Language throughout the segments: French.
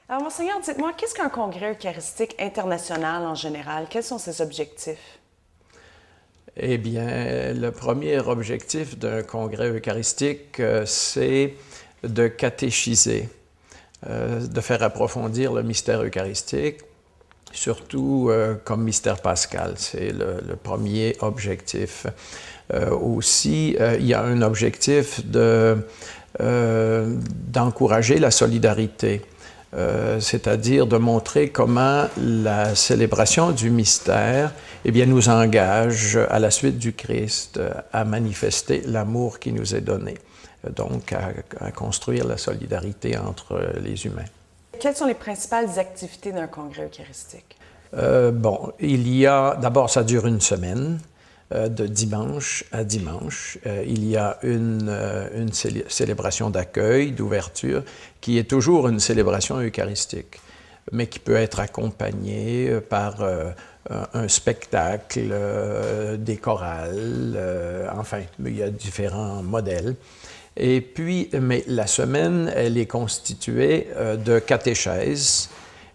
Alors, Monseigneur, dites-moi, qu'est-ce qu'un congrès eucharistique international en général? Quels sont ses objectifs? Eh bien, le premier objectif d'un congrès eucharistique, c'est de catéchiser, de faire approfondir le mystère eucharistique, surtout comme mystère pascal. C'est le premier objectif. Aussi, il y a un objectif d'encourager la solidarité. C'est-à-dire de montrer comment la célébration du mystère eh bien, nous engage à la suite du Christ à manifester l'amour qui nous est donné, donc à construire la solidarité entre les humains. Quelles sont les principales activités d'un congrès eucharistique? Bon, il y a, d'abord, ça dure une semaine. De dimanche à dimanche. Il y a une célébration d'accueil, d'ouverture, qui est toujours une célébration eucharistique, mais qui peut être accompagnée par un spectacle, des chorales, enfin, il y a différents modèles. Et puis, mais la semaine, elle est constituée de catéchèses,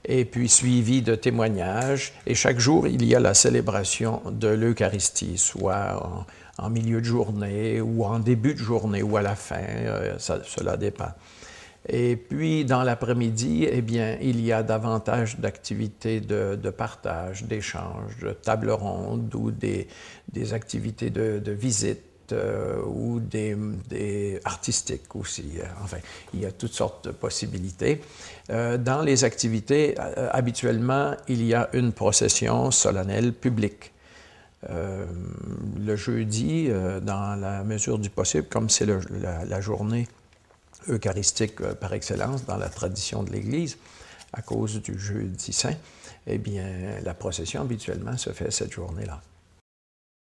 et puis suivi de témoignages. Et chaque jour, il y a la célébration de l'Eucharistie, soit en milieu de journée, ou en début de journée, ou à la fin, cela dépend. Et puis, dans l'après-midi, eh bien, il y a davantage d'activités de partage, d'échange, de tables rondes ou des activités de visite. Ou des artistiques aussi. Enfin, il y a toutes sortes de possibilités. Dans les activités, habituellement, il y a une procession solennelle publique. Le jeudi, dans la mesure du possible, comme c'est la journée eucharistique par excellence dans la tradition de l'Église, à cause du jeudi saint, eh bien, la procession habituellement se fait cette journée-là.